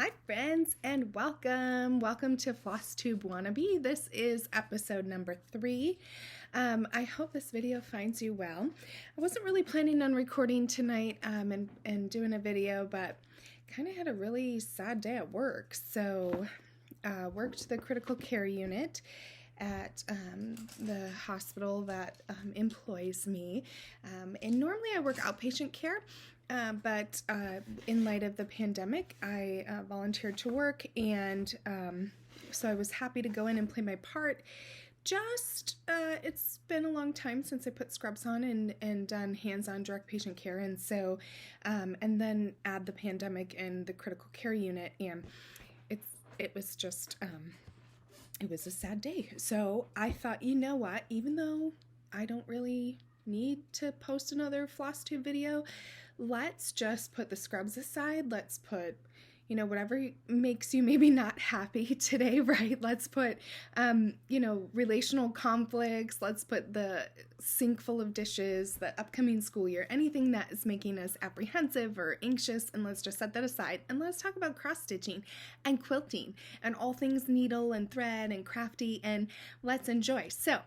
Hi friends and welcome to Floss Tube Wannabe. This is episode number 3. I hope this video finds you well. I wasn't really planning on recording tonight and doing a video, but kind of had a really sad day at work. So worked the critical care unit at the hospital that employs me, and normally I work outpatient care. But in light of the pandemic, I volunteered to work, and so I was happy to go in and play my part. It's been a long time since I put scrubs on and done hands-on direct patient care, and so, and then add the pandemic and the critical care unit, and it was just, it was a sad day. So I thought, you know what, even though I don't really need to post another floss tube video, let's just put the scrubs aside. Let's put, whatever makes you maybe not happy today, right? Let's put, relational conflicts. Let's put the sink full of dishes, the upcoming school year, anything that is making us apprehensive or anxious, and let's just set that aside. And let's talk about cross-stitching and quilting and all things needle and thread and crafty, and let's enjoy. So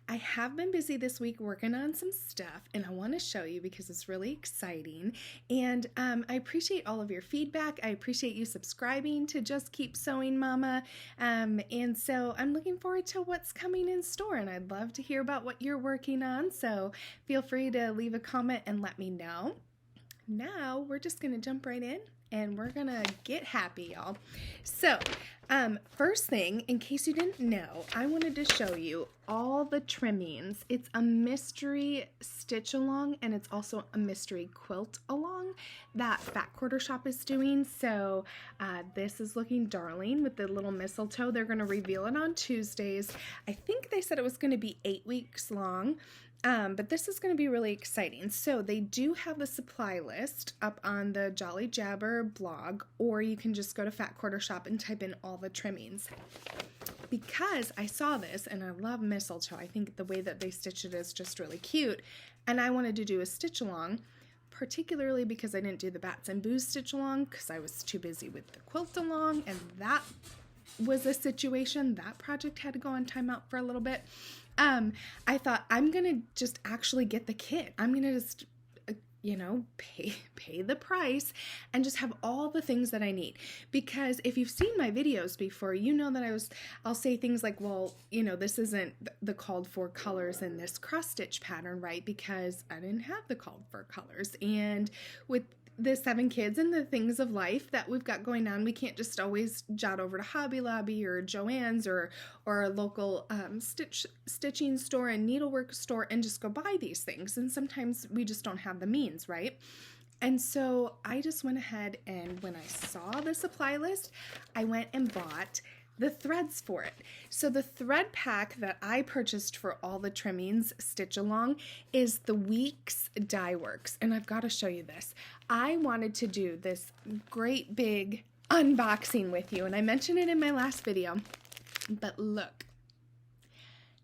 I have been busy this week working on some stuff, and I want to show you because it's really exciting. And I appreciate all of your feedback. I appreciate you subscribing to Just Keep Sewing Mama. And so I'm looking forward to what's coming in store, and I'd love to hear about what you're working on. So feel free to leave a comment and let me know. Now we're just going to jump right in and we're going to get happy, y'all. So first thing, in case you didn't know, I wanted to show you all the trimmings. It's a mystery stitch along, and it's also a mystery quilt along that Fat Quarter Shop is doing. So this is looking darling with the little mistletoe. They're going to reveal it on Tuesdays. I think they said it was going to be 8 weeks long. But this is going to be really exciting. So they do have the supply list up on the Jolly Jabber blog, or you can just go to Fat Quarter Shop and type in all the trimmings. Because I saw this and I love mistletoe, I think the way that they stitch it is just really cute, and I wanted to do a stitch along, particularly because I didn't do the Bats and Booze stitch along because I was too busy with the quilt along, and that was a situation. That project had to go on timeout for a little bit. I thought I'm gonna just actually get the kit. I'm gonna just, pay the price and just have all the things that I need. Because if you've seen my videos before, you know that I'll say things like, well, this isn't the called for colors in this cross stitch pattern, right? Because I didn't have the called for colors. And with the 7 kids and the things of life that we've got going on, we can't just always jot over to Hobby Lobby or Joann's or a local stitching store and needlework store and just go buy these things. And sometimes we just don't have the means, right? And so I just went ahead, and when I saw the supply list, I went and bought the threads for it. So the thread pack that I purchased for all the trimmings stitch along is the Weeks Dye Works, and I've got to show you this. I wanted to do this great big unboxing with you, and I mentioned it in my last video, but look,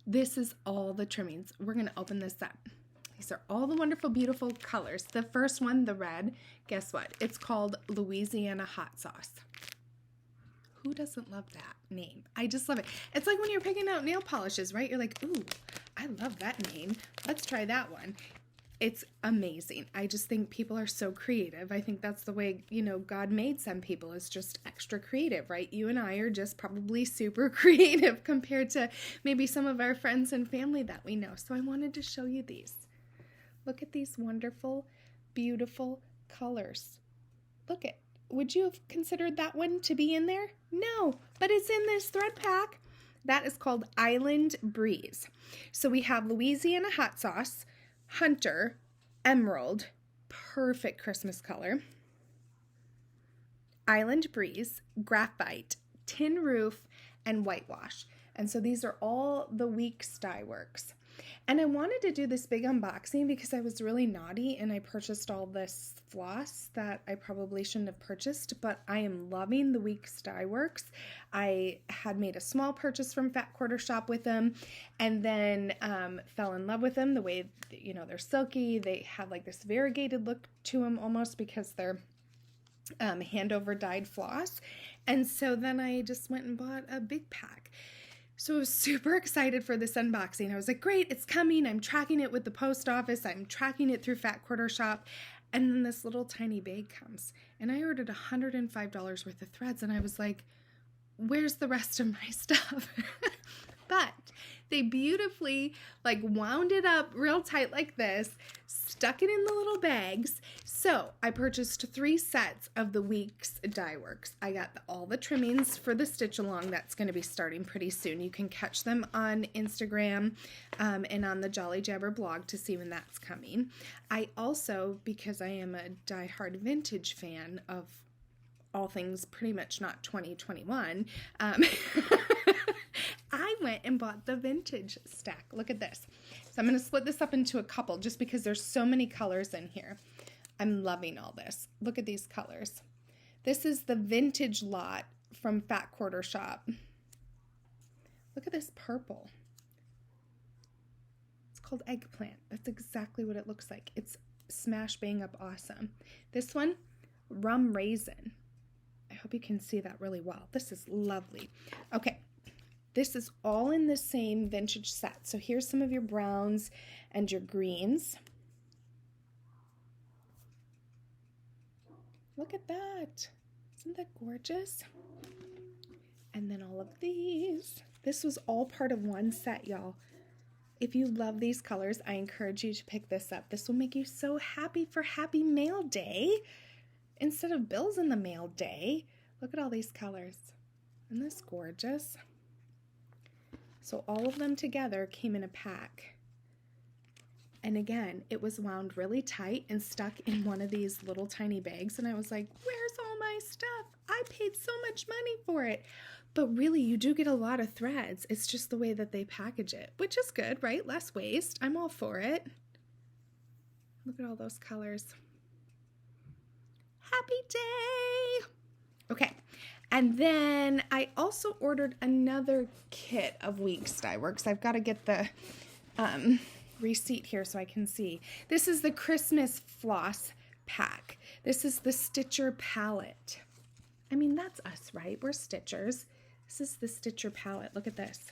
this is all the trimmings. We're going to open this up. These are all the wonderful, beautiful colors. The first one, the red, guess what? It's called Louisiana Hot Sauce. Who doesn't love that name? I just love it. It's like when you're picking out nail polishes, right? You're like, ooh, I love that name. Let's try that one. It's amazing. I just think people are so creative. I think that's the way, God made some people, is just extra creative, right? You and I are just probably super creative compared to maybe some of our friends and family that we know. So I wanted to show you these. Look at these wonderful, beautiful colors. Look at. Would you have considered that one to be in there? No, but it's in this thread pack. That is called Island Breeze. So we have Louisiana Hot Sauce, Hunter, Emerald, perfect Christmas color, Island Breeze, Graphite, Tin Roof, and Whitewash. And so these are all the Weeks Dye Works. And I wanted to do this big unboxing because I was really naughty and I purchased all this floss that I probably shouldn't have purchased, but I am loving the Weeks Dye Works. I had made a small purchase from Fat Quarter Shop with them, and then fell in love with them. The way, they're silky. They have like this variegated look to them almost because they're hand over dyed floss. And so then I just went and bought a big pack. So I was super excited for this unboxing. I was like, great, it's coming. I'm tracking it with the post office. I'm tracking it through Fat Quarter Shop. And then this little tiny bag comes. And I ordered $105 worth of threads. And I was like, where's the rest of my stuff? But they beautifully like wound it up real tight like this, stuck it in the little bags. So I purchased 3 sets of the week's dye works. I got all the trimmings for the stitch along. That's going to be starting pretty soon. You can catch them on Instagram and on the Jolly Jabber blog to see when that's coming. I also, because I am a die-hard vintage fan of all things pretty much not 2021, I went and bought the vintage stack. Look at this. So I'm going to split this up into a couple just because there's so many colors in here. I'm loving all this. Look at these colors. This is the vintage lot from Fat Quarter Shop. Look at this purple. It's called Eggplant. That's exactly what it looks like. It's smash bang up awesome. This one, Rum Raisin. I hope you can see that really well. This is lovely. Okay. This is all in the same vintage set. So here's some of your browns and your greens. Look at that. Isn't that gorgeous? And then all of these. This was all part of one set, y'all. If you love these colors, I encourage you to pick this up. This will make you so happy for Happy Mail Day instead of Bills in the Mail Day. Look at all these colors. Isn't this gorgeous? So all of them together came in a pack. And again, it was wound really tight and stuck in one of these little tiny bags. And I was like, where's all my stuff? I paid so much money for it. But really, you do get a lot of threads. It's just the way that they package it, which is good, right? Less waste. I'm all for it. Look at all those colors. Happy day. Okay. And then I also ordered another kit of Weeks Dye Works. I've got to get the receipt here so I can see. This is the Christmas Floss pack. This is the Stitcher palette. I mean, that's us, right? We're Stitchers. This is the Stitcher palette. Look at this.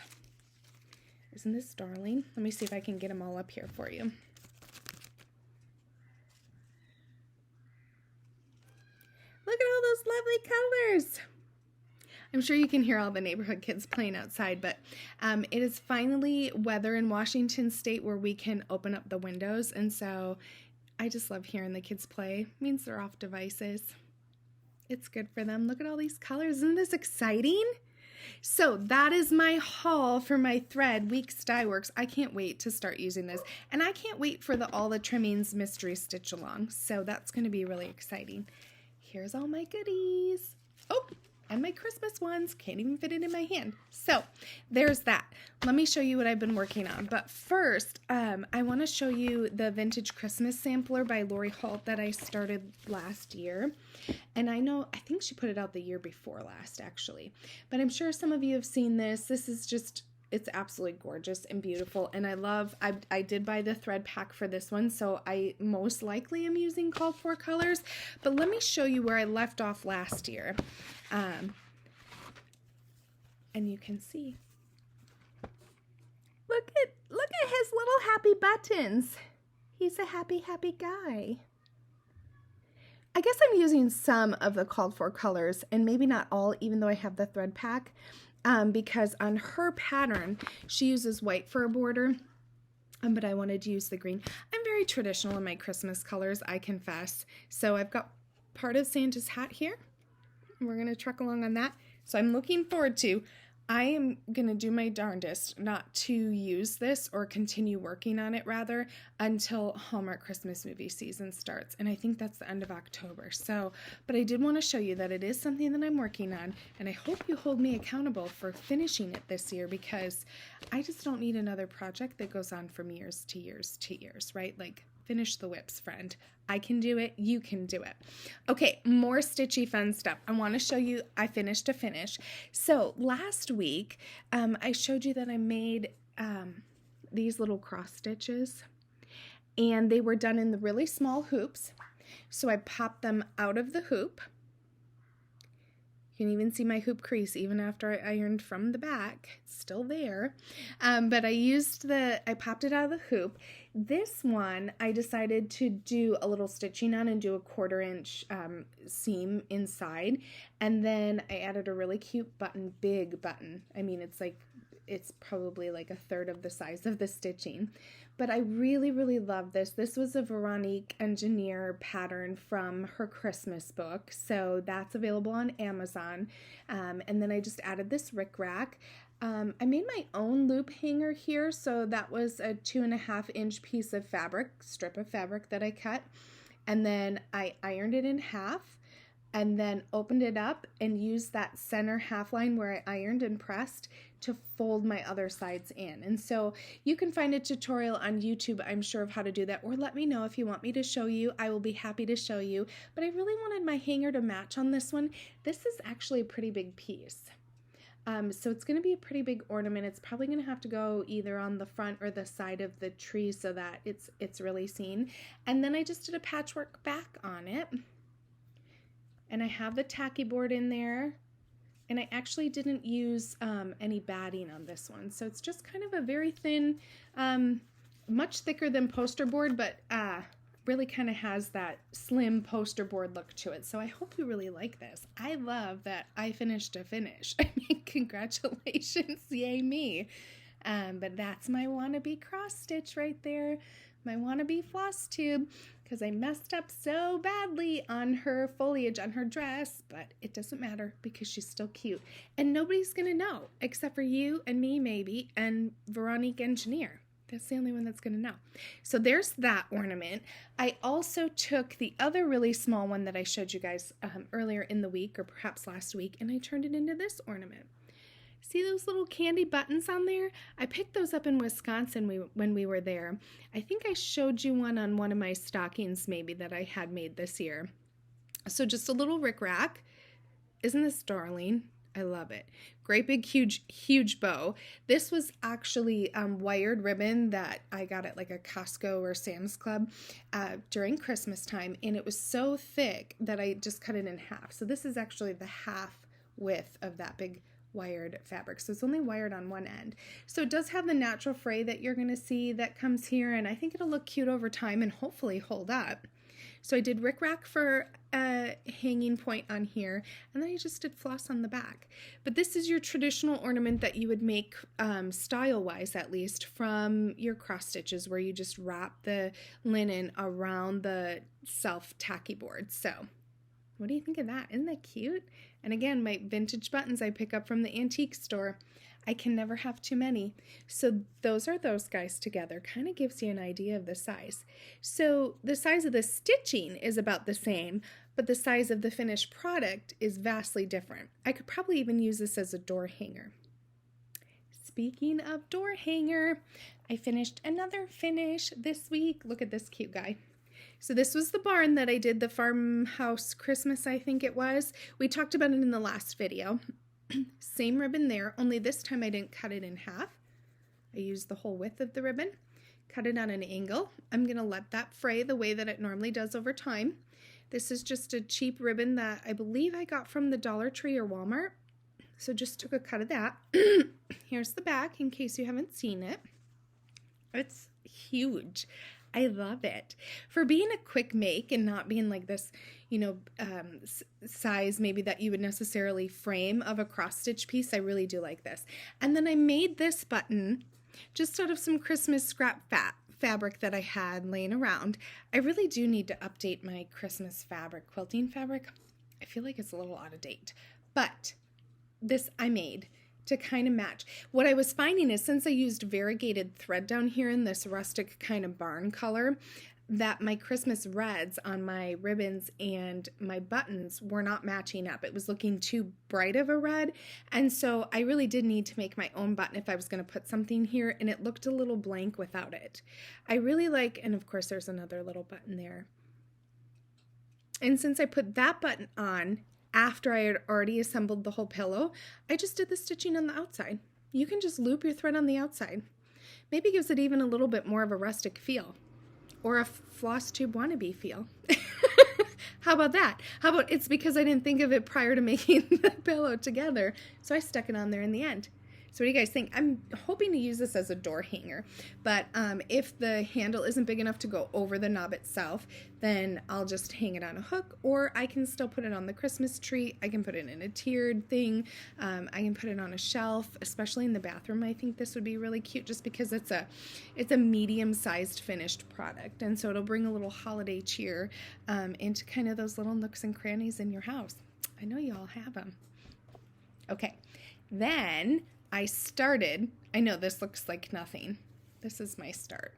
Isn't this darling? Let me see if I can get them all up here for you. Look at all those lovely colors. I'm sure you can hear all the neighborhood kids playing outside, but it is finally weather in Washington State where we can open up the windows, and so I just love hearing the kids play. It means they're off devices. It's good for them. Look at all these colors. Isn't this exciting? So that is my haul for my thread, Weeks Dye Works. I can't wait to start using this, and I can't wait for the All the Trimmings mystery stitch along, so that's going to be really exciting. Here's all my goodies. Oh! And my Christmas ones. Can't even fit it in my hand. So there's that. Let me show you what I've been working on. But first, I want to show you the Vintage Christmas Sampler by Lori Holt that I started last year. And I think she put it out the year before last, actually. But I'm sure some of you have seen this. This is just, it's absolutely gorgeous and beautiful. And I did buy the thread pack for this one, so I most likely am using called for colors. But let me show you where I left off last year. And you can see. Look at his little happy buttons. He's a happy guy. I guess I'm using some of the called for colors and maybe not all, even though I have the thread pack, because on her pattern, she uses white for a border, but I wanted to use the green. I'm very traditional in my Christmas colors, I confess. So I've got part of Santa's hat here. We're going to truck along on that. So I'm looking forward to, I am going to do my darndest not to use this or continue working on it rather until Hallmark Christmas movie season starts. And I think that's the end of October. So, but I did want to show you that it is something that I'm working on. And I hope you hold me accountable for finishing it this year, because I just don't need another project that goes on from years to years to years, right? Like, finish the whips, friend. I can do it. You can do it. Okay, more stitchy fun stuff. I want to show you, I finished a finish. So last week, I showed you that I made these little cross stitches, and they were done in the really small hoops. So I popped them out of the hoop, You can even see my hoop crease even after I ironed from the back. It's still there. But I popped it out of the hoop. This one, I decided to do a little stitching on and do a 1/4 inch seam inside. And then I added a really cute button, big button. I mean, it's probably like 1/3 of the size of the stitching. But I really, really love this. This was a Veronique Engineer pattern from her Christmas book. So that's available on Amazon. And then I just added this rickrack. I made my own loop hanger here. So that was a 2.5 inch piece of strip of fabric that I cut. And then I ironed it in half and then opened it up and used that center half line where I ironed and pressed to fold my other sides in. And so you can find a tutorial on YouTube, I'm sure, of how to do that, or let me know if you want me to show you. I will be happy to show you. But I really wanted my hanger to match on this one. This is actually a pretty big piece. So it's going to be a pretty big ornament. It's probably going to have to go either on the front or the side of the tree so that it's really seen. And then I just did a patchwork back on it. And I have the tacky board in there. And I actually didn't use any batting on this one. So it's just kind of a very thin, much thicker than poster board, but really kind of has that slim poster board look to it. So I hope you really like this. I love that I finished a finish. I mean, congratulations, yay me. But that's my Wannabe cross stitch right there. My Wannabe floss tube, because I messed up so badly on her foliage on her dress, but it doesn't matter because she's still cute. And nobody's going to know except for you and me maybe and Veronique Engineer. That's the only one that's going to know. So there's that ornament. I also took the other really small one that I showed you guys earlier in the week or perhaps last week, and I turned it into this ornament. See those little candy buttons on there? I picked those up in Wisconsin when we were there. I think I showed you one on one of my stockings maybe that I had made this year. So just a little rickrack. Isn't this darling? I love it. Great big huge bow. This was actually wired ribbon that I got at like a Costco or Sam's Club during Christmas time, and it was so thick that I just cut it in half. So this is actually the half width of that big wired fabric. So it's only wired on one end. So it does have the natural fray that you're going to see that comes here, and I think it'll look cute over time and hopefully hold up. So I did rickrack for a hanging point on here, and then I just did floss on the back. But this is your traditional ornament that you would make style-wise, at least, from your cross stitches where you just wrap the linen around the self-tacky board. So what do you think of that? Isn't that cute? And again, my vintage buttons I pick up from the antique store. I can never have too many. So those are those guys together. Kind of gives you an idea of the size. So the size of the stitching is about the same, but the size of the finished product is vastly different. I could probably even use this as a door hanger. Speaking of door hanger, I finished another finish this week. Look at this cute guy. So this was the barn that I did, the farmhouse Christmas, I think it was. We talked about it in the last video. Same ribbon there, only this time I didn't cut it in half. I used the whole width of the ribbon, cut it on an angle. I'm going to let that fray the way that it normally does over time. This is just a cheap ribbon that I believe I got from the Dollar Tree or Walmart. So just took a cut of that. Here's the back in case you haven't seen it. It's huge. I love it. For being a quick make and not being like this, size maybe that you would necessarily frame of a cross stitch piece, I really do like this. And then I made this button just out of some Christmas scrap fabric that I had laying around. I really do need to update my Christmas quilting fabric. I feel like it's a little out of date, but this I made to kind of match. What I was finding is since I used variegated thread down here in this rustic kind of barn color, that my Christmas reds on my ribbons and my buttons were not matching up. It was looking too bright of a red, and so I really did need to make my own button if I was going to put something here, and it looked a little blank without it. I really like, and of course there's another little button there. And since I put that button on after I had already assembled the whole pillow, I just did the stitching on the outside. You can just loop your thread on the outside. Maybe gives it even a little bit more of a rustic feel, or a floss tube wannabe feel. How about that? How about it's because I didn't think of it prior to making the pillow together, so I stuck it on there in the end. So what do you guys think? I'm hoping to use this as a door hanger, but if the handle isn't big enough to go over the knob itself, then I'll just hang it on a hook, or I can still put it on the Christmas tree. I can put it in a tiered thing. I can put it on a shelf, especially in the bathroom. I think this would be really cute just because it's a medium-sized finished product, and so it'll bring a little holiday cheer into kind of those little nooks and crannies in your house. I know you all have them. Okay, then I know this looks like nothing. This is my start.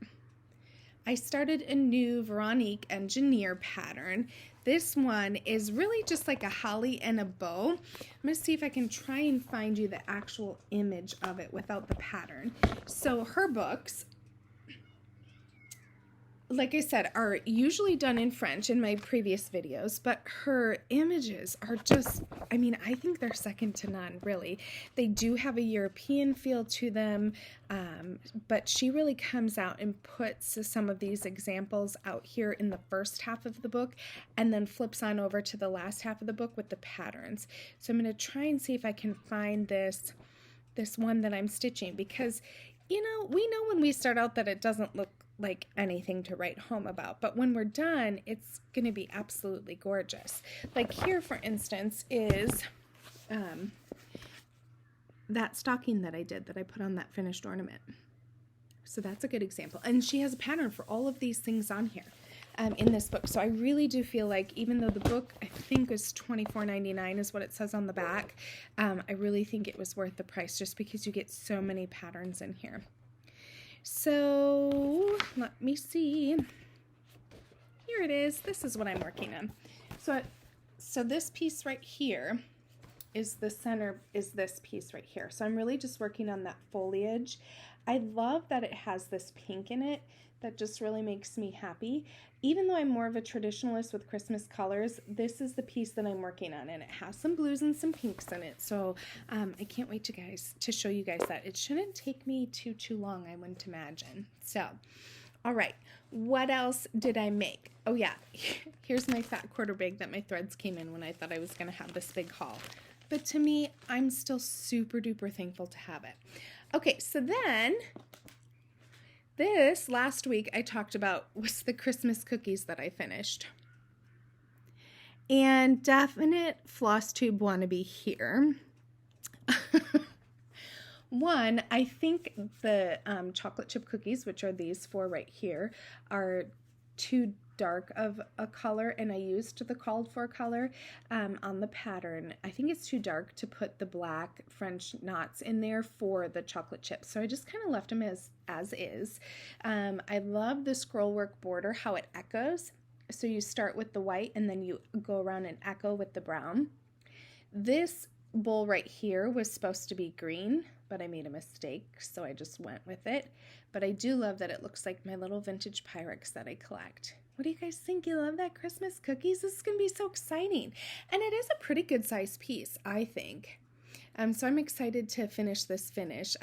I started a new Veronique Engineer pattern. This one is really just like a holly and a bow. I'm going to see if I can try and find you the actual image of it without the pattern. So her books, like I said, are usually done in French in my previous videos, but her images are just, I mean, I think they're second to none, really. They do have a European feel to them, but she really comes out and puts some of these examples out here in the first half of the book and then flips on over to the last half of the book with the patterns. So I'm going to try and see if I can find this one that I'm stitching, because, you know, we know when we start out that it doesn't look like anything to write home about, but when we're done, it's going to be absolutely gorgeous. Like here, for instance, is that stocking that I did that I put on that finished ornament. So that's a good example. And she has a pattern for all of these things on here in this book. So I really do feel like, even though the book I think is $24.99 is what it says on the back, I really think it was worth the price just because you get so many patterns in here. So let me see. Here it is. This is what I'm working on. So this piece right here is the center, is this piece right here. So I'm really just working on that foliage. I love that it has this pink in it. That just really makes me happy. Even though I'm more of a traditionalist with Christmas colors, this is the piece that I'm working on, and it has some blues and some pinks in it. So I can't wait to show you guys that. It shouldn't take me too long, I wouldn't imagine. So, all right, what else did I make? Oh yeah, here's my fat quarter bag that my threads came in when I thought I was gonna have this big haul. But to me, I'm still super duper thankful to have it. Okay, so then, this last week I talked about was the Christmas cookies that I finished. And definite floss tube wannabe here. One, I think the chocolate chip cookies, which are these four right here, are too dark of a color, and I used the called for color on the pattern. I think it's too dark to put the black French knots in there for the chocolate chips, so I just kind of left them as is. I love the scroll work border, how it echoes. So you start with the white and then you go around and echo with the brown. This bowl right here was supposed to be green, but I made a mistake, so I just went with it. But I do love that it looks like my little vintage Pyrex that I collect. What do you guys think? You love that Christmas cookies? This is going to be so exciting. And it is a pretty good size piece, I think. So I'm excited to finish this finish.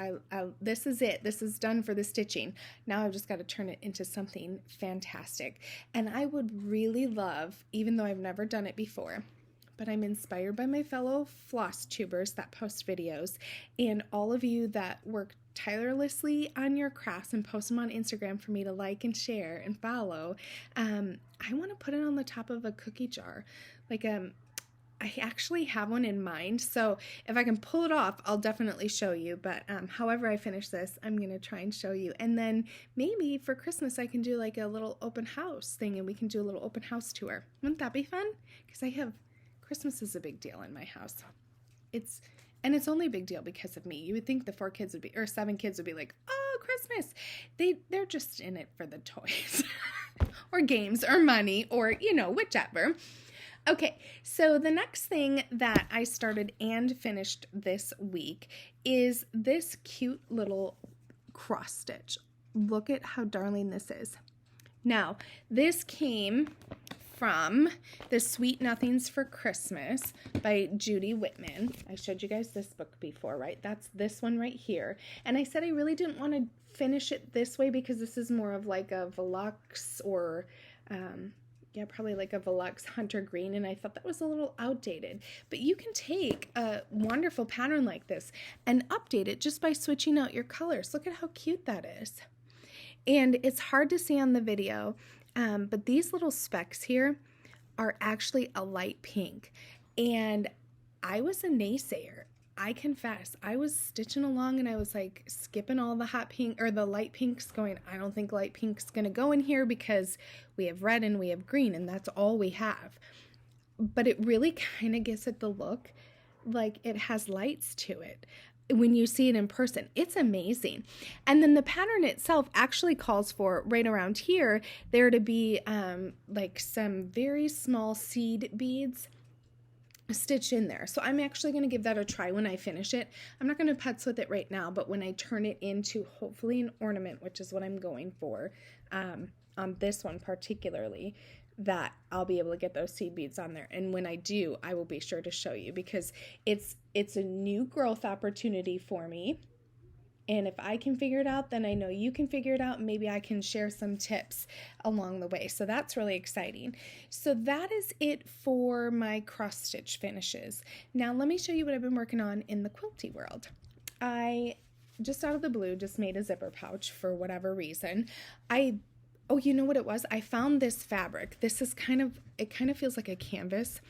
This is it. This is done for the stitching. Now I've just got to turn it into something fantastic. And I would really love, even though I've never done it before, but I'm inspired by my fellow floss tubers that post videos and all of you that work tirelessly on your crafts and post them on Instagram for me to like and share and follow. I want to put it on the top of a cookie jar. I actually have one in mind, so if I can pull it off, I'll definitely show you, but however I finish this, I'm going to try and show you, and then maybe for Christmas I can do like a little open house thing, and we can do a little open house tour. Wouldn't that be fun? Because Christmas is a big deal in my house. It's only a big deal because of me. You would think the 7 kids would be like, oh, Christmas. They're just in it for the toys or games or money or, whichever. Okay, so the next thing that I started and finished this week is this cute little cross stitch. Look at how darling this is. Now, this came from the Sweet Nothings for Christmas by Judy Whitman. I showed you guys this book before, right? That's this one right here. And I said I really didn't want to finish it this way because this is more of like a Velux or yeah, probably like a Velux Hunter Green, and I thought that was a little outdated. But you can take a wonderful pattern like this and update it just by switching out your colors. Look at how cute that is. And it's hard to see on the video, but these little specks here are actually a light pink. And I was a naysayer. I confess, I was stitching along and I was like skipping all the hot pink or the light pinks, going, I don't think light pink's going to go in here because we have red and we have green and that's all we have. But it really kind of gives it the look like it has lights to it. When you see it in person, it's amazing. And then the pattern itself actually calls for, right around here, there to be like some very small seed beads stitch in there. So I'm actually going to give that a try when I finish it. I'm not going to putz with it right now, but when I turn it into hopefully an ornament, which is what I'm going for on this one particularly, that I'll be able to get those seed beads on there. And when I do, I will be sure to show you because it's a new growth opportunity for me. And if I can figure it out, then I know you can figure it out. And maybe I can share some tips along the way. So that's really exciting. So that is it for my cross stitch finishes. Now let me show you what I've been working on in the quilty world. I just out of the blue just made a zipper pouch for whatever reason. Oh, you know what it was? I found this fabric. This is it kind of feels like a canvas.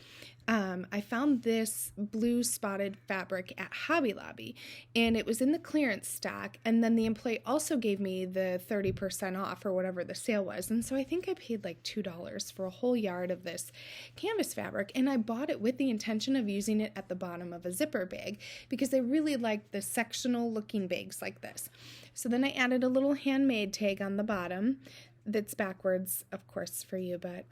I found this blue spotted fabric at Hobby Lobby, and it was in the clearance stock, and then the employee also gave me the 30% off or whatever the sale was, and so I think I paid like $2 for a whole yard of this canvas fabric, and I bought it with the intention of using it at the bottom of a zipper bag because I really like the sectional looking bags like this. So then I added a little handmade tag on the bottom. That's backwards, of course, for you, but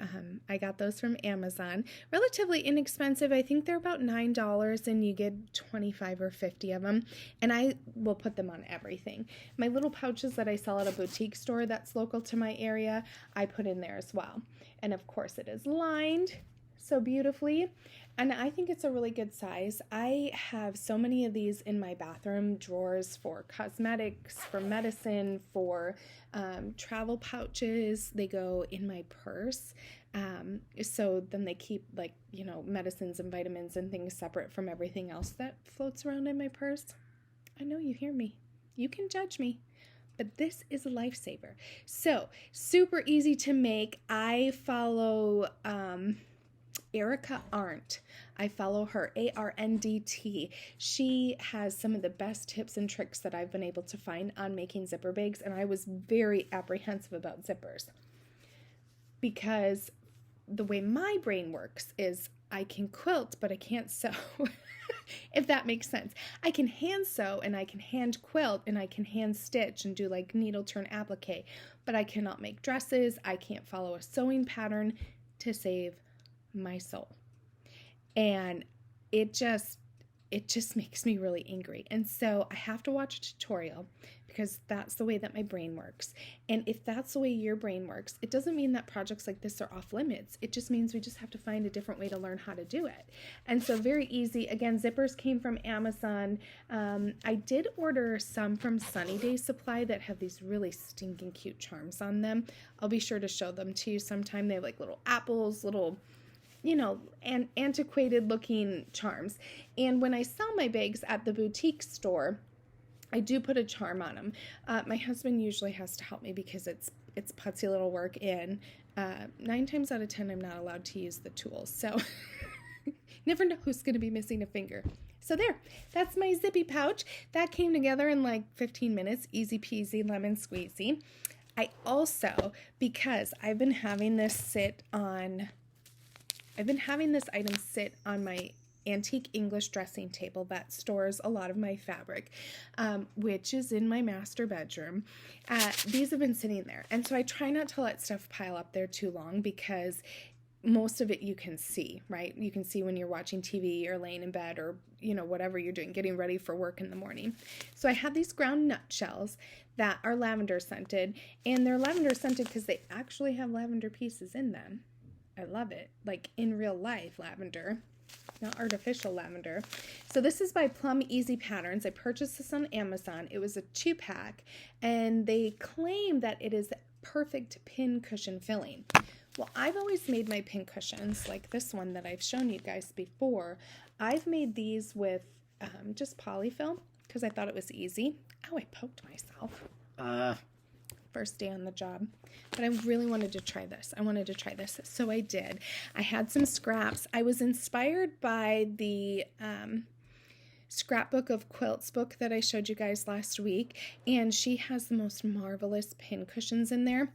I got those from Amazon. Relatively inexpensive. I think they're about $9 and you get 25 or 50 of them, and I will put them on everything. My little pouches that I sell at a boutique store that's local to my area, I put in there as well. And of course it is lined so beautifully, and I think it's a really good size. I have so many of these in my bathroom drawers for cosmetics, for medicine, for travel pouches. They go in my purse, so then they keep, like, you know, medicines and vitamins and things separate from everything else that floats around in my purse. I know you hear me. You can judge me, but this is a lifesaver. So super easy to make. I follow Erica Arndt. I follow her, ARNDT. She has some of the best tips and tricks that I've been able to find on making zipper bags, and I was very apprehensive about zippers because the way my brain works is I can quilt, but I can't sew, if that makes sense. I can hand sew and I can hand quilt and I can hand stitch and do like needle turn applique, but I cannot make dresses. I can't follow a sewing pattern to save my soul. And it just makes me really angry. And so I have to watch a tutorial because that's the way that my brain works. And if that's the way your brain works, it doesn't mean that projects like this are off limits. It just means we just have to find a different way to learn how to do it. And so very easy. Again, zippers came from Amazon. I did order some from Sunny Day Supply that have these really stinking cute charms on them. I'll be sure to show them to you sometime. They have like little apples, little, you know, and antiquated looking charms. And when I sell my bags at the boutique store, I do put a charm on them. My husband usually has to help me because it's putsy little work, and 9 times out of 10 I'm not allowed to use the tools. So never know who's going to be missing a finger. So there, that's my zippy pouch. That came together in like 15 minutes, easy peasy lemon squeezy. I also, because I've been having this item sit on my antique English dressing table that stores a lot of my fabric, which is in my master bedroom. These have been sitting there. And so I try not to let stuff pile up there too long because most of it you can see, right? You can see when you're watching TV or laying in bed or, you know, whatever you're doing, getting ready for work in the morning. So I have these ground nutshells that are lavender scented, and they're lavender scented because they actually have lavender pieces in them. I love it. Like in real life lavender, not artificial lavender. So this is by Plum Easy Patterns. I purchased this on Amazon. It was a 2-pack, and they claim that it is perfect pincushion filling, Well, I've always made my pincushions, like this one that I've shown you guys before. I've made these with just polyfill because I thought it was easy. Oh, I poked myself. First day on the job. But I really wanted to try this. So I did. I had some scraps. I was inspired by the Scrapbook of Quilts book that I showed you guys last week, and she has the most marvelous pin cushions in there.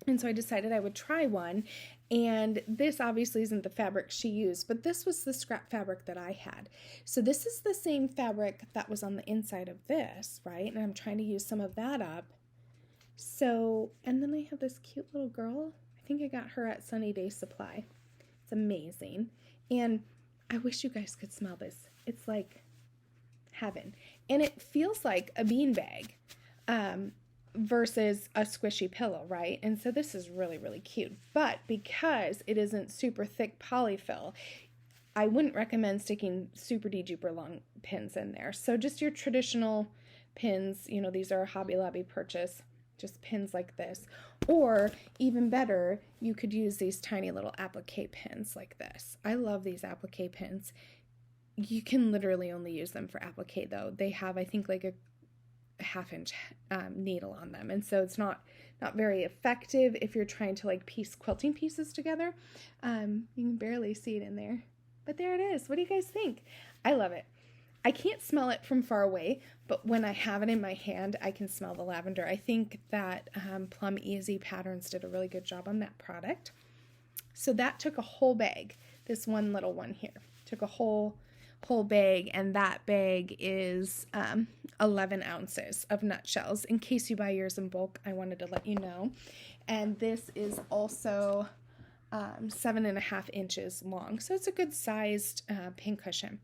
And so I decided I would try one, and this obviously isn't the fabric she used, but this was the scrap fabric that I had. So this is the same fabric that was on the inside of this, right? And I'm trying to use some of that up. So, and then I have this cute little girl. I think I got her at Sunny Day Supply. It's amazing. And I wish you guys could smell this. It's like heaven. And it feels like a beanbag versus a squishy pillow, right? And so this is really, really cute. But because it isn't super thick polyfill, I wouldn't recommend sticking super duper long pins in there. So just your traditional pins, you know, these are a Hobby Lobby purchase, just pins like this. Or even better, you could use these tiny little applique pins like this. I love these applique pins. You can literally only use them for applique though. They have, I think, like a half-inch needle on them, and so it's not very effective if you're trying to like piece quilting pieces together. You can barely see it in there, but there it is. What do you guys think? I love it. I can't smell it from far away, but when I have it in my hand, I can smell the lavender. I think that Plum Easy Patterns did a really good job on that product. So that took a whole bag. This one little one here took a whole bag, and that bag is 11 ounces of nutshells. In case you buy yours in bulk, I wanted to let you know. And this is also 7.5 inches long, so it's a good sized pincushion.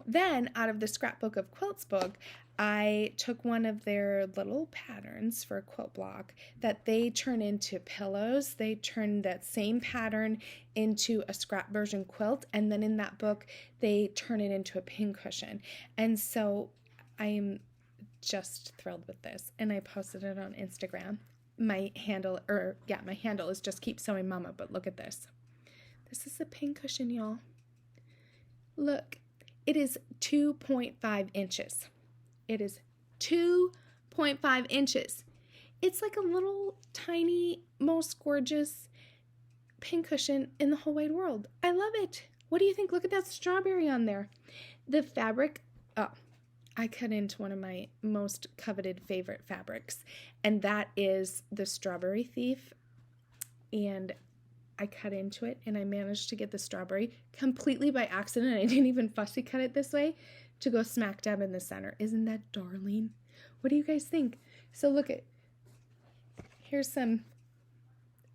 Then out of the Scrapbook of Quilts book, I took one of their little patterns for a quilt block that they turn into pillows. They turn that same pattern into a scrap version quilt, and then in that book they turn it into a pincushion. And so I'm just thrilled with this, and I posted it on Instagram. My handle is just Keep Sewing Mama, but look at this. This is a pincushion, y'all. Look, it is 2.5 inches. It is 2.5 inches. It's like a little tiny, most gorgeous pincushion in the whole wide world. I love it. What do you think? Look at that strawberry on there. The fabric, I cut into one of my most coveted favorite fabrics, and that is the Strawberry Thief. And I cut into it, and I managed to get the strawberry completely by accident. I didn't even fussy cut it this way to go smack dab in the center. Isn't that darling? What do you guys think? So look at, here's some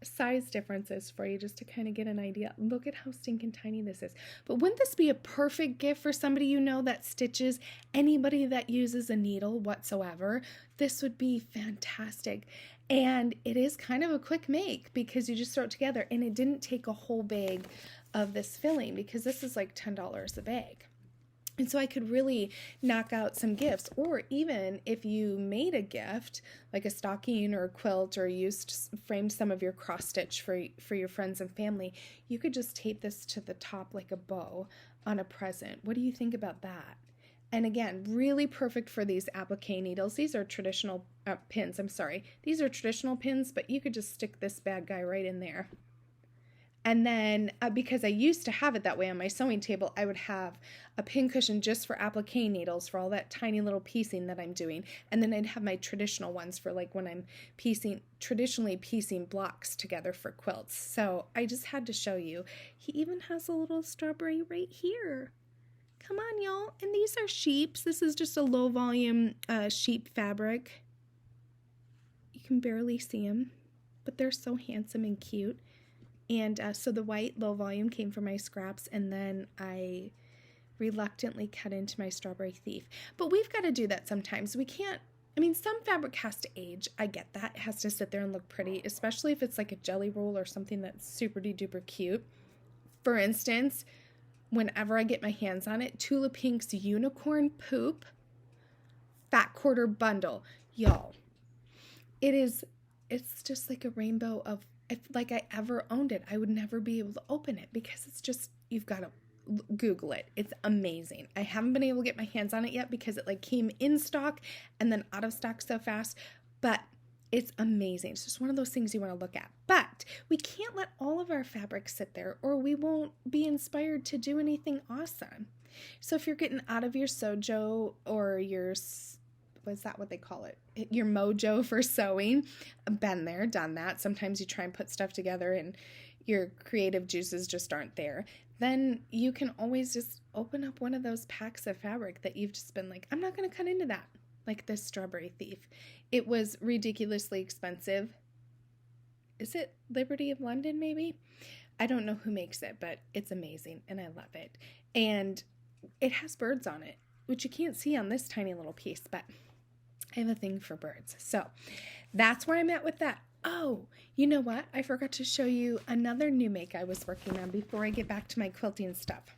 size differences for you just to kind of get an idea. Look at how stinking tiny this is. But wouldn't this be a perfect gift for somebody you know that stitches, anybody that uses a needle whatsoever? This would be fantastic. And it is kind of a quick make because you just throw it together, and it didn't take a whole bag of this filling because this is like $10 a bag. And so I could really knock out some gifts, or even if you made a gift like a stocking or a quilt, or framed some of your cross stitch for your friends and family, you could just tape this to the top like a bow on a present. What do you think about that? And again, really perfect for these applique needles. These are traditional pins. These are traditional pins, but you could just stick this bad guy right in there. And then because I used to have it that way on my sewing table, I would have a pincushion just for applique needles for all that tiny little piecing that I'm doing. And then I'd have my traditional ones for like when I'm traditionally piecing blocks together for quilts. So I just had to show you. He even has a little strawberry right here. Come on, y'all. And these are sheeps. This is just a low volume sheep fabric. You can barely see them, but they're so handsome and cute. And so the white low volume came from my scraps, and then I reluctantly cut into my Strawberry Thief. But we've got to do that sometimes. We can't, some fabric has to age. I get that. It has to sit there and look pretty, especially if it's like a jelly roll or something that's super duper cute. For instance, whenever I get my hands on it, Tula Pink's Unicorn Poop Fat Quarter Bundle. Y'all, it's just like a rainbow of if like I ever owned it, I would never be able to open it because it's just, you've got to Google it. It's amazing. I haven't been able to get my hands on it yet because it like came in stock and then out of stock so fast, but it's amazing. It's just one of those things you want to look at. But we can't let all of our fabrics sit there or we won't be inspired to do anything awesome. So if you're getting out of your sojo or your, what's that what they call it? Your mojo for sewing, been there, done that. Sometimes you try and put stuff together and your creative juices just aren't there. Then you can always just open up one of those packs of fabric that you've just been like, I'm not going to cut into that. Like this Strawberry Thief. It was ridiculously expensive. Is it Liberty of London maybe? I don't know who makes it, but it's amazing and I love it. And it has birds on it, which you can't see on this tiny little piece, but I have a thing for birds. So that's where I'm at with that. Oh, you know what? I forgot to show you another new make I was working on before I get back to my quilting stuff.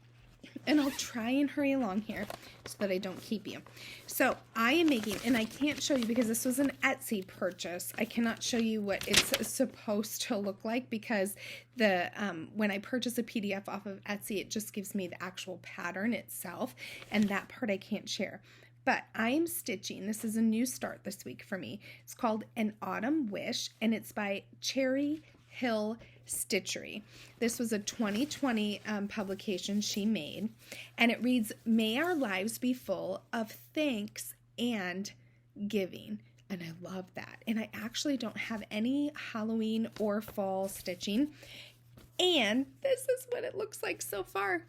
And I'll try and hurry along here so that I don't keep you. So I am making, and I can't show you because this was an Etsy purchase. I cannot show you what it's supposed to look like because the when I purchase a PDF off of Etsy, it just gives me the actual pattern itself, and that part I can't share. But I am stitching. This is a new start this week for me. It's called An Autumn Wish, and it's by Cherry Hill Stitchery. This was a 2020 publication she made, and it reads, "May our lives be full of thanks and giving." And I love that. And I actually don't have any Halloween or fall stitching. And this is what it looks like so far.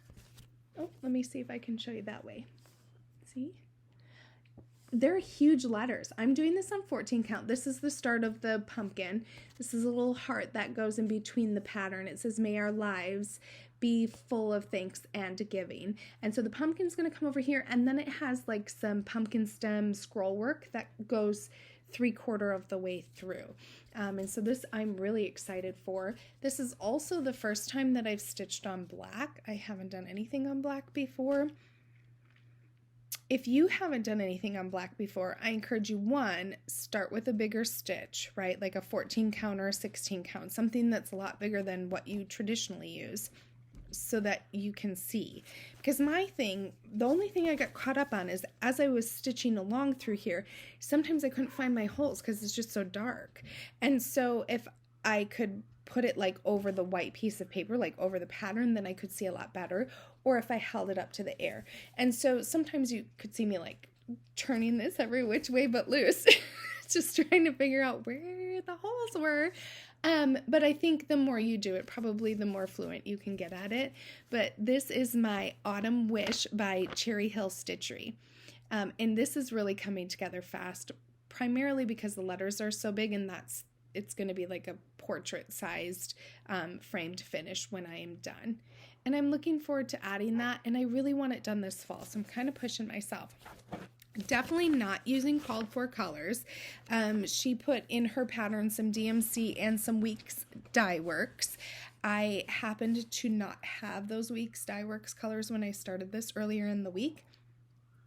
Oh, let me see if I can show you that way. See? They're huge letters. I'm doing this on 14 count. This is the start of the pumpkin. This is a little heart that goes in between the pattern. It says, "May our lives be full of thanks and giving." And so the pumpkin's going to come over here, and then it has like some pumpkin stem scroll work that goes 3/4 of the way through. And so this I'm really excited for. This is also the first time that I've stitched on black. I haven't done anything on black before. If you haven't done anything on black before, I encourage you, one, start with a bigger stitch, right? Like a 14 count or a 16 count, something that's a lot bigger than what you traditionally use so that you can see. Because my thing, the only thing I got caught up on is as I was stitching along through here, sometimes I couldn't find my holes because it's just so dark. And so if I could put it like over the white piece of paper, like over the pattern, then I could see a lot better. Or if I held it up to the air. And so sometimes you could see me like turning this every which way but loose, just trying to figure out where the holes were. But I think the more you do it, probably the more fluent you can get at it. But this is my Autumn Wish by Cherry Hill Stitchery. And this is really coming together fast, primarily because the letters are so big, and it's going to be like a portrait-sized framed finish when I am done. And I'm looking forward to adding that, and I really want it done this fall, so I'm kind of pushing myself. Definitely not using called for colors. She put in her pattern some DMC and some Weeks Dye Works. I happened to not have those Weeks Dye Works colors when I started this earlier in the week.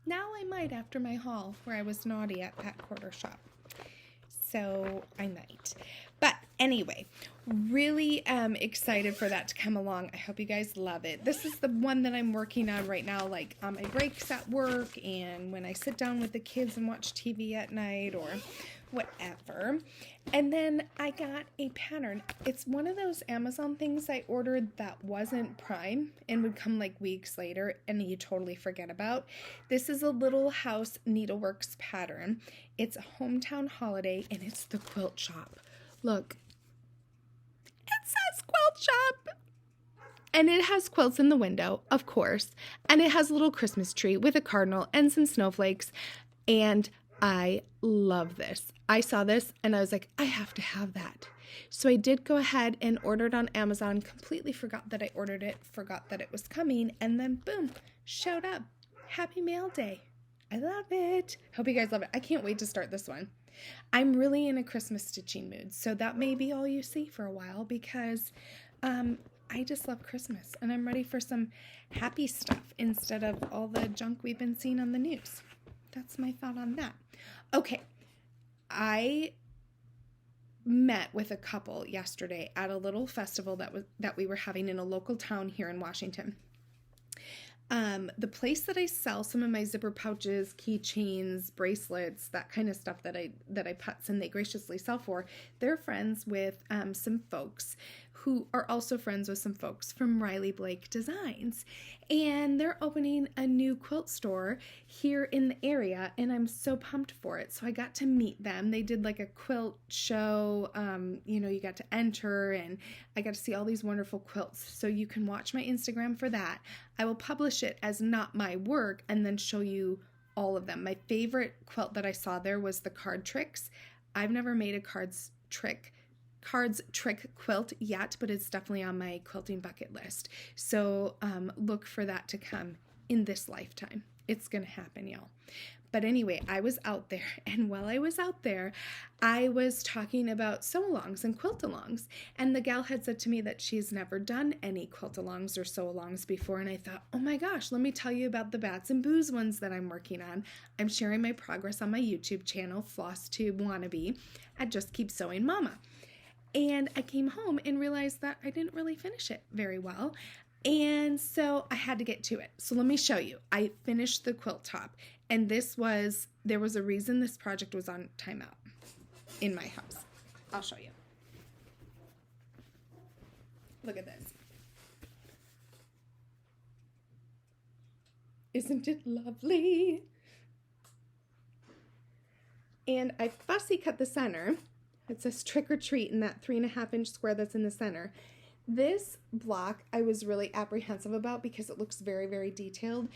Now I might after my haul where I was naughty at Pat Quarter Shop. So I might. But anyway, really excited for that to come along. I hope you guys love it. This is the one that I'm working on right now, like on my breaks at work and when I sit down with the kids and watch TV at night or whatever. And then I got a pattern. It's one of those Amazon things I ordered that wasn't Prime and would come like weeks later and you totally forget about. This is a Little House Needleworks pattern. It's a hometown holiday and it's the quilt shop. Look, it says quilt shop. And it has quilts in the window, of course. And it has a little Christmas tree with a cardinal and some snowflakes. And I love this. I saw this and I was like, I have to have that. So I did go ahead and order it on Amazon. Completely forgot that I ordered it, forgot that it was coming. And then boom, showed up. Happy mail day. I love it. Hope you guys love it. I can't wait to start this one. I'm really in a Christmas stitching mood, so that may be all you see for a while because I just love Christmas and I'm ready for some happy stuff instead of all the junk we've been seeing on the news. That's my thought on that. Okay, I met with a couple yesterday at a little festival that we were having in a local town here in Washington. The place that I sell some of my zipper pouches, keychains, bracelets, that kind of stuff that I putz and they graciously sell for, they're friends with some folks who are also friends with some folks from Riley Blake Designs. And they're opening a new quilt store here in the area, and I'm so pumped for it. So I got to meet them. They did like a quilt show. You got to enter, and I got to see all these wonderful quilts. So you can watch my Instagram for that. I will publish it as not my work and then show you all of them. My favorite quilt that I saw there was the card tricks. I've never made a cards trick quilt yet, but it's definitely on my quilting bucket list. So look for that to come in this lifetime. It's going to happen, y'all. But anyway, I was out there, and while I was out there, I was talking about sew-alongs and quilt-alongs, and the gal had said to me that she's never done any quilt-alongs or sew-alongs before, and I thought, oh my gosh, let me tell you about the Bats and Booze ones that I'm working on. I'm sharing my progress on my YouTube channel, Floss Tube Wannabe, at Just Keep Sewing Mama. And I came home and realized that I didn't really finish it very well. And so I had to get to it. So let me show you. I finished the quilt top. And there was a reason this project was on timeout in my house. I'll show you. Look at this. Isn't it lovely? And I fussy cut the center. It says trick or treat in that 3.5-inch square that's in the center. This block I was really apprehensive about because it looks very, very detailed,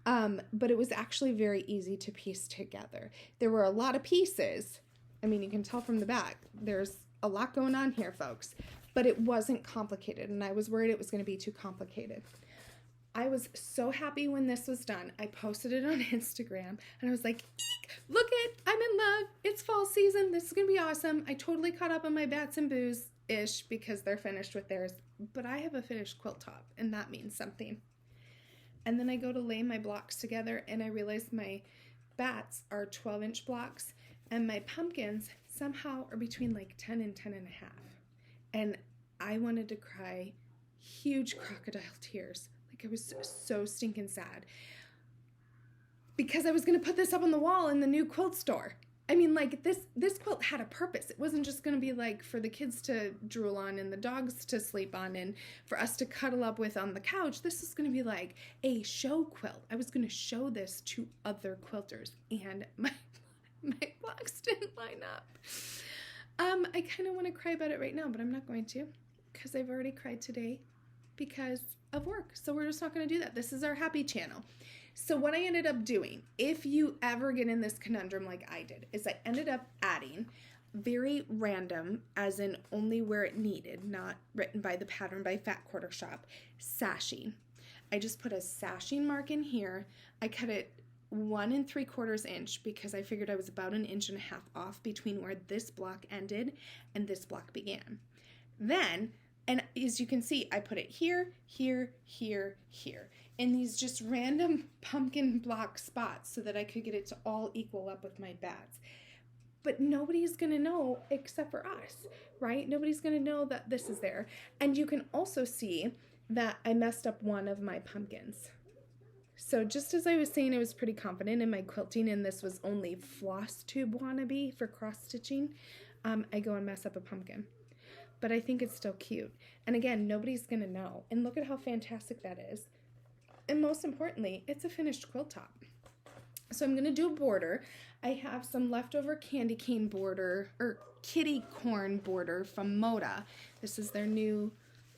but it was actually very easy to piece together. There were a lot of pieces. I mean, you can tell from the back. There's a lot going on here, folks, but it wasn't complicated, and I was worried it was going to be too complicated. I was so happy when this was done. I posted it on Instagram, and I was like, eek, look it, I'm in love. It's fall season. This is going to be awesome. I totally caught up on my Bats and Booze-ish because they're finished with theirs, but I have a finished quilt top, and that means something. And then I go to lay my blocks together, and I realize my bats are 12-inch blocks, and my pumpkins somehow are between like 10 and 10 and a half. And I wanted to cry huge crocodile tears. I was so stinking sad because I was going to put this up on the wall in the new quilt store. I mean, like, this quilt had a purpose. It wasn't just going to be like for the kids to drool on and the dogs to sleep on and for us to cuddle up with on the couch. This is going to be like a show quilt. I was going to show this to other quilters, and my blocks didn't line up. I kind of want to cry about it right now, but I'm not going to because I've already cried today because of work. So we're just not going to do that. This is our happy channel. So what I ended up doing, if you ever get in this conundrum like I did, is I ended up adding very random, as in only where it needed, not written by the Pattern by Fat Quarter Shop, sashing. I just put a sashing mark in here. I cut it 1 3/4 inch because I figured I was about 1.5 inches off between where this block ended and this block began. Then, and as you can see, I put it here, here, here, here, in these just random pumpkin block spots so that I could get it to all equal up with my bats. But nobody's going to know except for us, right? Nobody's going to know that this is there. And you can also see that I messed up one of my pumpkins. So just as I was saying, I was pretty confident in my quilting, and this was only Floss Tube Wannabe for cross-stitching, I go and mess up a pumpkin. But I think it's still cute. And again, nobody's going to know. And look at how fantastic that is. And most importantly, it's a finished quilt top. So I'm going to do a border. I have some leftover candy cane border, or kitty corn border from Moda. This is their new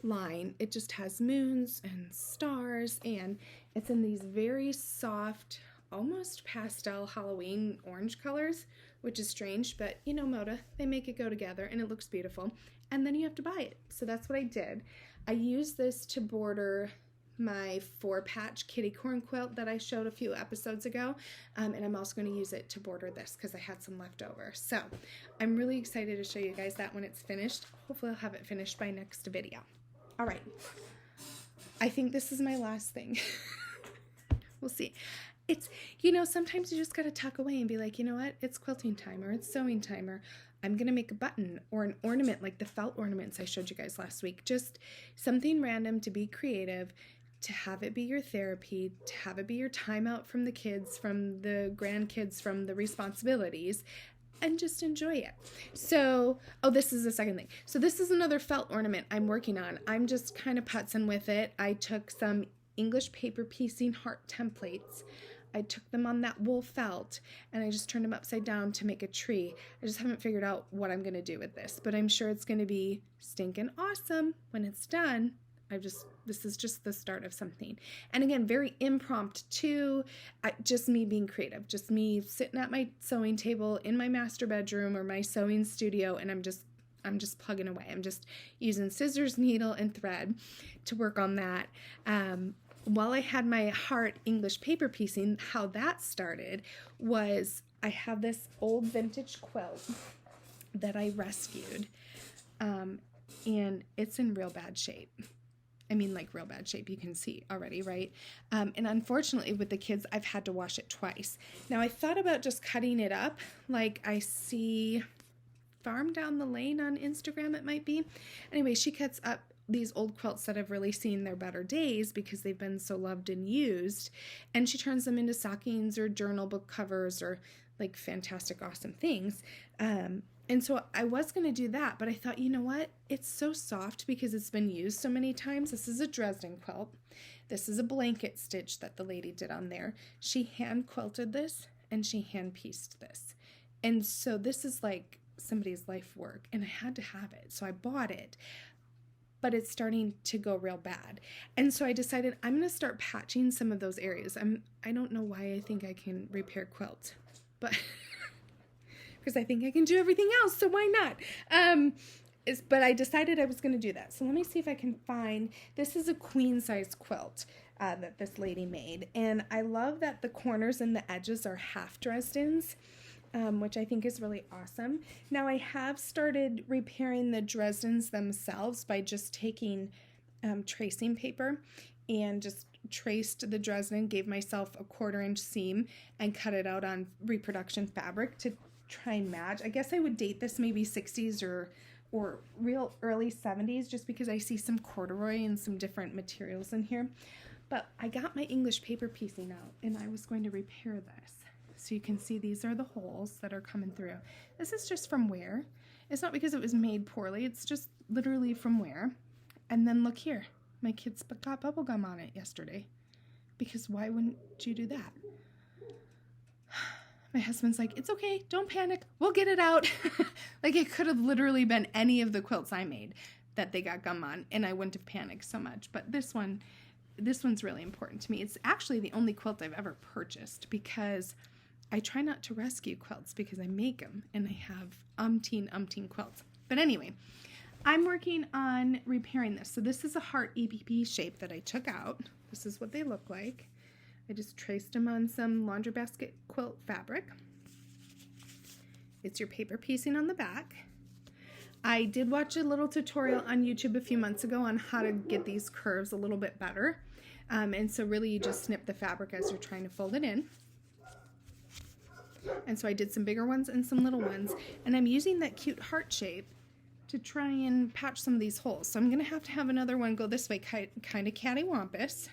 line. It just has moons and stars, and it's in these very soft, almost pastel Halloween orange colors, which is strange, but you know Moda, they make it go together, and it looks beautiful. And then you have to buy it. So that's what I did. I used this to border my 4-patch kitty corn quilt that I showed a few episodes ago, and I'm also going to use it to border this because I had some left over. So I'm really excited to show you guys that when it's finished. Hopefully I'll have it finished by next video. All right, I think this is my last thing. We'll see. It's, you know, sometimes you just got to tuck away and be like, you know what, it's quilting time, or it's sewing time, or I'm going to make a button or an ornament like the felt ornaments I showed you guys last week. Just something random to be creative, to have it be your therapy, to have it be your time out from the kids, from the grandkids, from the responsibilities, and just enjoy it. So, oh, this is the second thing. So this is another felt ornament I'm working on. I'm just kind of putzing with it. I took some English paper piecing heart templates. I took them on that wool felt and I just turned them upside down to make a tree. I just haven't figured out what I'm going to do with this, but I'm sure it's going to be stinking awesome when it's done. This is just the start of something. And again, very impromptu, just me being creative, just me sitting at my sewing table in my master bedroom or my sewing studio, and I'm just plugging away. I'm just using scissors, needle, and thread to work on that. While I had my heart English paper piecing, how that started was I have this old vintage quilt that I rescued, and it's in real bad shape. I mean, like real bad shape, you can see already, right? And unfortunately with the kids, I've had to wash it twice. Now I thought about just cutting it up like I see Farm Down the Lane on Instagram, it might be. Anyway, she cuts up these old quilts that have really seen their better days because they've been so loved and used, and she turns them into stockings or journal book covers or like fantastic, awesome things. And so I was going to do that, but I thought, you know what? It's so soft because it's been used so many times. This is a Dresden quilt. This is a blanket stitch that the lady did on there. She hand quilted this and she hand pieced this. And so this is like somebody's life work, and I had to have it. So I bought it, but it's starting to go real bad. And so I decided I'm going to start patching some of those areas. I don't know why I think I can repair quilts, but because I think I can do everything else, so why not? But I decided I was going to do that. So let me see if I can find, this is a queen size quilt that this lady made. And I love that the corners and the edges are half Dresdens, which I think is really awesome. Now I have started repairing the Dresdens themselves by just taking tracing paper and just traced the Dresden, gave myself a 1/4 inch seam and cut it out on reproduction fabric to try and match. I guess I would date this maybe 60s or real early 70s just because I see some corduroy and some different materials in here. But I got my English paper piecing out and I was going to repair this. So you can see these are the holes that are coming through. This is just from wear. It's not because it was made poorly. It's just literally from wear. And then look here. My kids got bubble gum on it yesterday. Because why wouldn't you do that? My husband's like, it's okay, don't panic, we'll get it out. Like it could have literally been any of the quilts I made that they got gum on, and I wouldn't have panicked so much. But this one's really important to me. It's actually the only quilt I've ever purchased because I try not to rescue quilts because I make them, and I have umpteen quilts. But anyway, I'm working on repairing this. So this is a heart EPP shape that I took out. This is what they look like. I just traced them on some laundry basket quilt fabric. It's your paper piecing on the back. I did watch a little tutorial on YouTube a few months ago on how to get these curves a little bit better. And so really you just snip the fabric as you're trying to fold it in. And so I did some bigger ones and some little ones. And I'm using that cute heart shape to try and patch some of these holes. So I'm going to have another one go this way, kind of cattywampus.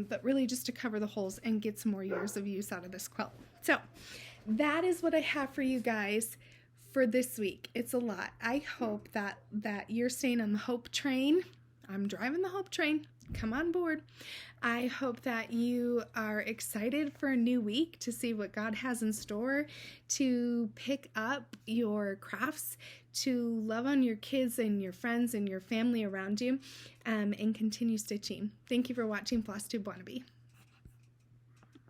But really just to cover the holes and get some more years of use out of this quilt. So that is what I have for you guys for this week. It's a lot. I hope that you're staying on the hope train. I'm driving the hope train. Come on board. I hope that you are excited for a new week to see what God has in store, to pick up your crafts, to love on your kids and your friends and your family around you, and continue stitching. Thank you for watching Floss Tube Wannabe.